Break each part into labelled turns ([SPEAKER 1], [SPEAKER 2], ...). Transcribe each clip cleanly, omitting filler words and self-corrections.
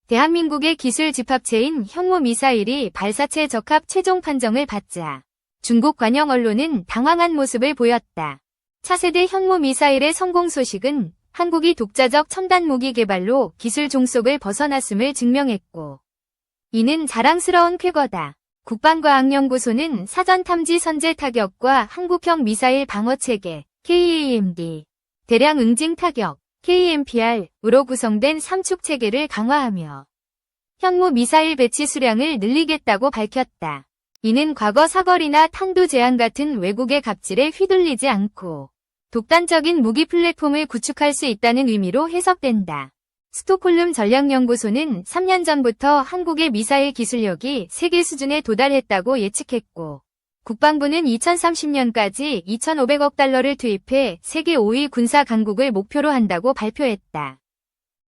[SPEAKER 1] 대한민국의 기술 집합체인 현무미사일이 발사체 적합 최종 판정을 받자 중국 관영 언론은 당황한 모습을 보였다. 차세대 현무미사일의 성공 소식은 한국이 독자적 첨단 무기 개발로 기술 종속을 벗어났음을 증명했고, 이는 자랑스러운 쾌거다. 국방과학연구소는 사전 탐지 선제 타격과 한국형 미사일 방어체계 KAMD, 대량 응징 타격 KMPR으로 구성된 3축 체계를 강화하며 현무 미사일 배치 수량을 늘리겠다고 밝혔다. 이는 과거 사거리나 탄도 제한 같은 외국의 갑질에 휘둘리지 않고 독단적인 무기 플랫폼을 구축할 수 있다는 의미로 해석된다. 스톡홀름 전략연구소는 3년 전부터 한국의 미사일 기술력이 세계 수준에 도달했다고 예측했고, 국방부는 2030년까지 2,500억 달러를 투입해 세계 5위 군사 강국을 목표로 한다고 발표했다.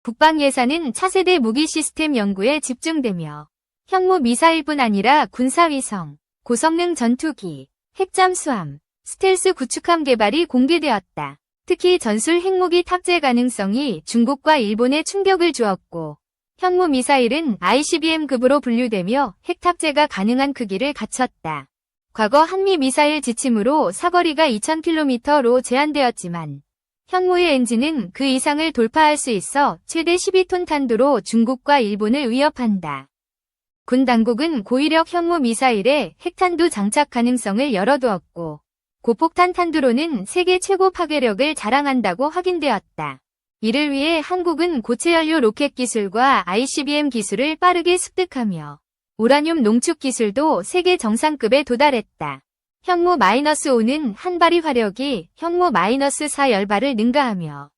[SPEAKER 1] 국방 예산은 차세대 무기 시스템 연구에 집중되며 현무 미사일뿐 아니라 군사위성, 고성능 전투기, 핵잠수함, 스텔스 구축함 개발이 공개되었다. 특히 전술 핵무기 탑재 가능성이 중국과 일본에 충격을 주었고, 현무 미사일은 ICBM급으로 분류되며 핵 탑재가 가능한 크기를 갖췄다. 과거 한미 미사일 지침으로 사거리가 2,000km로 제한되었지만 현무의 엔진은 그 이상을 돌파할 수 있어 최대 12톤 탄두로 중국과 일본을 위협한다. 군 당국은 고위력 현무 미사일에 핵탄두 장착 가능성을 열어두었고, 고폭탄 탄두로는 세계 최고 파괴력을 자랑한다고 확인되었다. 이를 위해 한국은 고체연료 로켓 기술과 ICBM 기술을 빠르게 습득하며 우라늄 농축 기술도 세계 정상급에 도달했다. 현무-5는 한 발의 화력이 현무-4 10발을 능가하며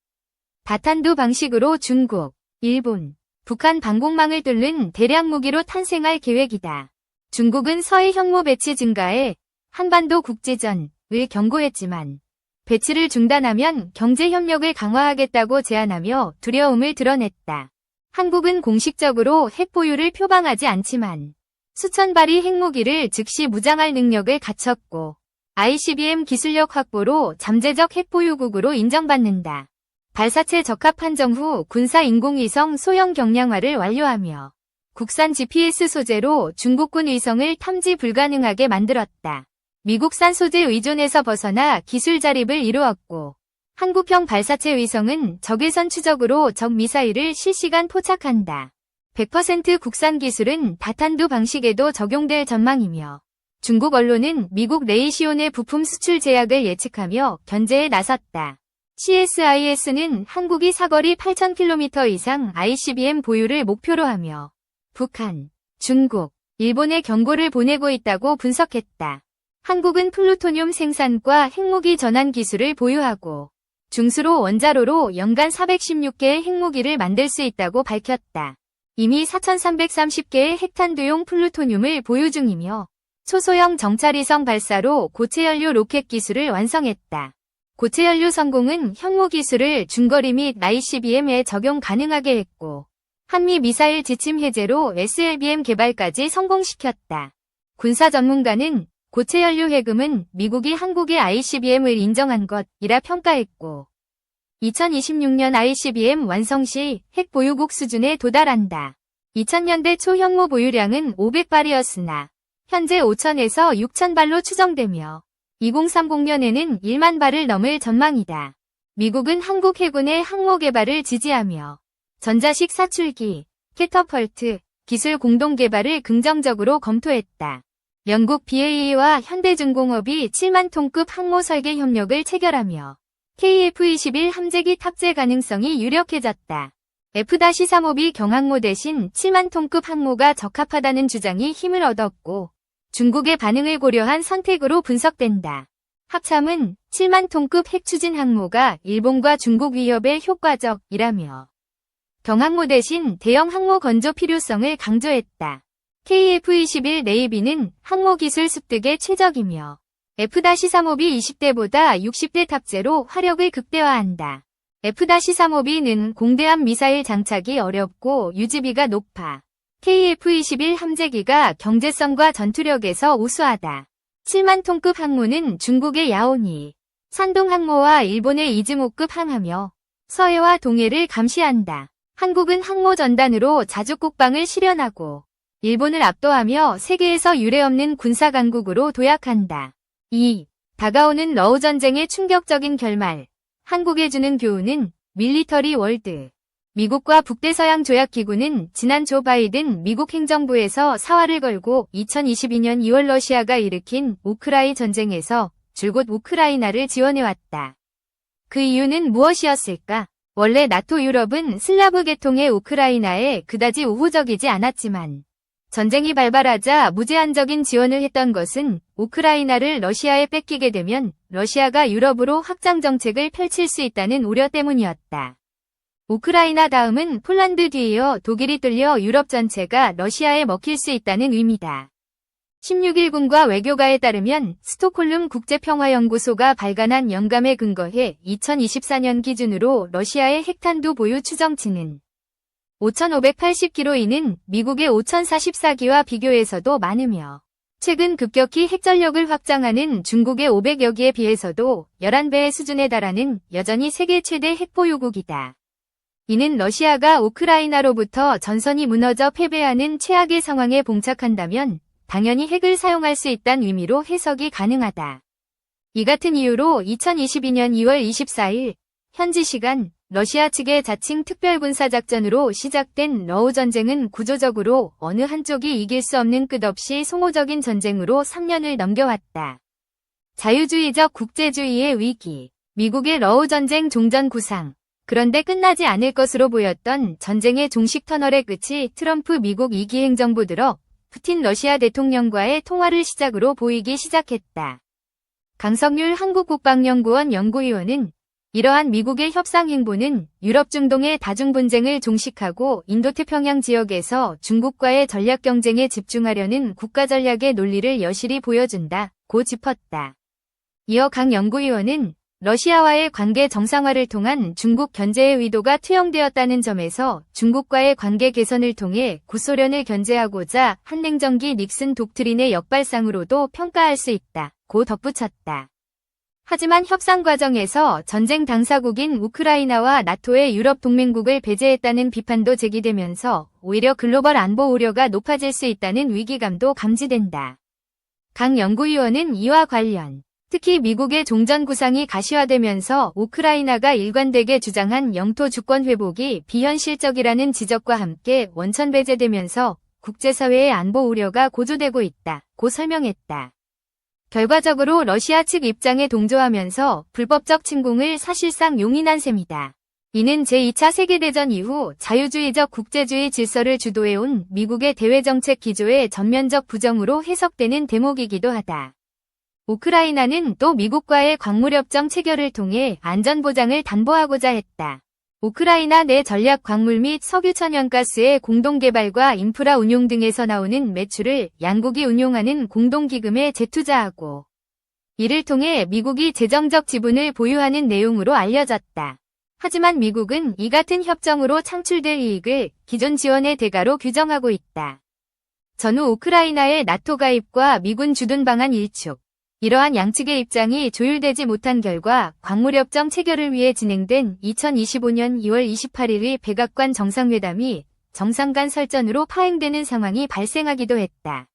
[SPEAKER 1] 다탄두 방식으로 중국, 일본, 북한 방공망을 뚫는 대량 무기로 탄생할 계획이다. 중국은 서해 현무 배치 증가에 한반도 국제전을 경고했지만 배치를 중단하면 경제 협력을 강화하겠다고 제안하며 두려움을 드러냈다. 한국은 공식적으로 핵 보유를 표방하지 않지만 수천 발의 핵무기를 즉시 무장할 능력을 갖췄고 ICBM 기술력 확보로 잠재적 핵 보유국으로 인정받는다. 발사체 적합 판정 후 군사 인공위성 소형 경량화를 완료하며 국산 GPS 소재로 중국군 위성을 탐지 불가능하게 만들었다. 미국산 소재 의존에서 벗어나 기술 자립을 이루었고, 한국형 발사체 위성은 적외선 추적으로 적 미사일을 실시간 포착한다. 100% 국산 기술은 다탄두 방식에도 적용될 전망이며, 중국 언론은 미국 레이시온의 부품 수출 제약을 예측하며 견제에 나섰다. CSIS는 한국이 사거리 8,000km 이상 ICBM 보유를 목표로 하며 북한, 중국, 일본에 경고를 보내고 있다고 분석했다. 한국은 플루토늄 생산과 핵무기 전환 기술을 보유하고 중수로 원자로로 연간 416개의 핵무기를 만들 수 있다고 밝혔다. 이미 4,330개의 핵탄두용 플루토늄을 보유 중이며 초소형 정찰위성 발사로 고체연료 로켓 기술을 완성했다. 고체연료 성공은 현무 기술을 중거리 및 ICBM에 적용 가능하게 했고, 한미 미사일 지침 해제로 SLBM 개발까지 성공시켰다. 군사 전문가는 고체연료 해금은 미국이 한국의 ICBM을 인정한 것이라 평가했고, 2026년 ICBM 완성 시 핵 보유국 수준에 도달한다. 2000년대 초 현무 보유량은 500발이었으나 현재 5,000에서 6,000발로 추정되며 2030년에는 1만 발을 넘을 전망이다. 미국은 한국 해군의 항모 개발을 지지하며 전자식 사출기, 캐터펄트 기술 공동 개발을 긍정적으로 검토했다. 영국 BAE와 현대중공업이 7만 톤급 항모 설계 협력을 체결하며 KF-21 함재기 탑재 가능성이 유력해졌다. F-352 경항모 대신 7만 톤급 항모가 적합하다는 주장이 힘을 얻었고, 중국의 반응을 고려한 선택으로 분석된다. 합참은 7만 톤급 핵추진 항모가 일본과 중국 위협에 효과적이라며 경항모 대신 대형 항모 건조 필요성을 강조했다. KF-21 네이비는 항모 기술 습득에 최적이며 F-352 20대보다 60대 탑재로 화력을 극대화한다. F-352는 공대함 미사일 장착이 어렵고 유지비가 높아 KF-21 함재기가 경제성과 전투력에서 우수하다. 7만 톤급 항모는 중국의 야오니, 산동 항모와 일본의 이즈모급 항하며 서해와 동해를 감시한다. 한국은 항모 전단으로 자주 국방을 실현하고 일본을 압도하며 세계에서 유례없는 군사 강국으로 도약한다. 2. 다가오는 러우 전쟁의 충격적인 결말. 한국에 주는 교훈은 밀리터리 월드. 미국과 북대서양 조약기구는 지난 조 바이든 미국 행정부에서 사활을 걸고 2022년 2월 러시아가 일으킨 우크라이나 전쟁에서 줄곧 우크라이나를 지원해왔다. 그 이유는 무엇이었을까? 원래 나토 유럽은 슬라브 계통의 우크라이나에 그다지 우호적이지 않았지만 전쟁이 발발하자 무제한적인 지원을 했던 것은 우크라이나를 러시아에 뺏기게 되면 러시아가 유럽으로 확장 정책을 펼칠 수 있다는 우려 때문이었다. 우크라이나 다음은 폴란드 뒤이어 독일이 뚫려 유럽 전체가 러시아에 먹힐 수 있다는 의미다. 16일군과 외교가에 따르면 스톡홀름 국제평화연구소가 발간한 영감에 근거해 2024년 기준으로 러시아의 핵탄두 보유 추정치는 5,580기로이는 미국의 5,044기와 비교해서도 많으며 최근 급격히 핵전력을 확장하는 중국의 500여기에 비해서도 11배의 수준에 달하는 여전히 세계 최대 핵보유국이다. 이는 러시아가 우크라이나로부터 전선이 무너져 패배하는 최악의 상황에 봉착한다면 당연히 핵을 사용할 수 있다는 의미로 해석이 가능하다. 이 같은 이유로 2022년 2월 24일 현지 시간 러시아 측의 자칭 특별군사작전으로 시작된 러우 전쟁은 구조적으로 어느 한쪽이 이길 수 없는 끝없이 소모적인 전쟁으로 3년을 넘겨왔다. 자유주의적 국제주의의 위기, 미국의 러우 전쟁 종전 구상. 그런데 끝나지 않을 것으로 보였던 전쟁의 종식 터널의 끝이 트럼프 미국 2기 행정부 들어 푸틴 러시아 대통령과의 통화를 시작으로 보이기 시작했다. 강석률 한국국방연구원 연구위원은 이러한 미국의 협상 행보는 유럽 중동의 다중분쟁을 종식하고 인도태평양 지역에서 중국과의 전략 경쟁에 집중하려는 국가 전략의 논리를 여실히 보여준다고 짚었다. 이어 강 연구위원은 러시아와의 관계 정상화를 통한 중국 견제의 의도가 투영되었다는 점에서 중국과의 관계 개선을 통해 구소련을 견제하고자 한냉전기 닉슨 독트린의 역발상으로도 평가할 수 있다고 덧붙였다. 하지만 협상 과정에서 전쟁 당사국인 우크라이나와 나토의 유럽 동맹국을 배제했다는 비판도 제기되면서 오히려 글로벌 안보 우려가 높아질 수 있다는 위기감도 감지된다. 강 연구위원은 이와 관련 특히 미국의 종전 구상이 가시화되면서 우크라이나가 일관되게 주장한 영토 주권 회복이 비현실적이라는 지적과 함께 원천 배제되면서 국제사회의 안보 우려가 고조되고 있다고 설명했다. 결과적으로 러시아 측 입장에 동조하면서 불법적 침공을 사실상 용인한 셈이다. 이는 제2차 세계대전 이후 자유주의적 국제주의 질서를 주도해온 미국의 대외정책 기조의 전면적 부정으로 해석되는 대목이기도 하다. 우크라이나는 또 미국과의 광물협정 체결을 통해 안전보장을 담보하고자 했다. 우크라이나 내 전략 광물 및 석유 천연가스의 공동개발과 인프라 운용 등에서 나오는 매출을 양국이 운용하는 공동기금에 재투자하고 이를 통해 미국이 재정적 지분을 보유하는 내용으로 알려졌다. 하지만 미국은 이 같은 협정으로 창출될 이익을 기존 지원의 대가로 규정하고 있다. 전후 우크라이나의 나토 가입과 미군 주둔 방안 일축. 이러한 양측의 입장이 조율되지 못한 결과 광물협정 체결을 위해 진행된 2025년 2월 28일의 백악관 정상회담이 정상 간 설전으로 파행되는 상황이 발생하기도 했다.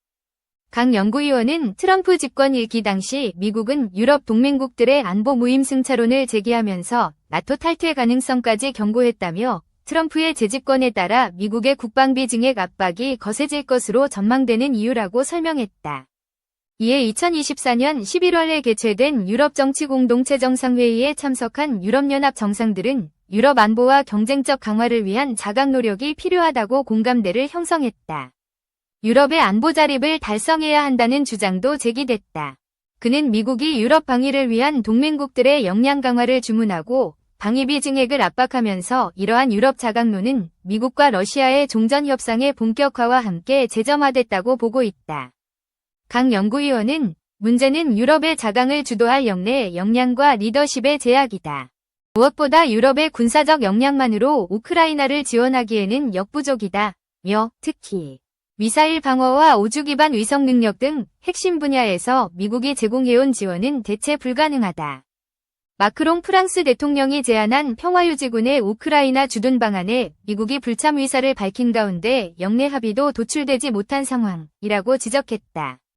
[SPEAKER 1] 강 연구위원은 트럼프 집권 1기 당시 미국은 유럽 동맹국들의 안보 무임 승차론을 제기하면서 나토 탈퇴 가능성까지 경고했다며 트럼프의 재집권에 따라 미국의 국방비 증액 압박이 거세질 것으로 전망되는 이유라고 설명했다. 이에 2024년 11월에 개최된 유럽 정치 공동체 정상회의에 참석한 유럽연합 정상들은 유럽 안보와 경쟁적 강화를 위한 자각 노력이 필요하다고 공감대를 형성했다. 유럽의 안보 자립을 달성해야 한다는 주장도 제기됐다. 그는 미국이 유럽 방위를 위한 동맹국들의 역량 강화를 주문하고 방위비 증액을 압박하면서 이러한 유럽 자각론은 미국과 러시아의 종전 협상의 본격화와 함께 재점화됐다고 보고 있다. 강 연구위원은 문제는 유럽의 자강을 주도할 역내 역량과 리더십의 제약이다. 무엇보다 유럽의 군사적 역량만으로 우크라이나를 지원하기에는 역부족이다. 며 특히 미사일 방어와 우주 기반 위성 능력 등 핵심 분야에서 미국이 제공해온 지원은 대체 불가능하다. 마크롱 프랑스 대통령이 제안한 평화유지군의 우크라이나 주둔 방안에 미국이 불참 의사를 밝힌 가운데 영내 합의도 도출되지 못한 상황이라고 지적했다.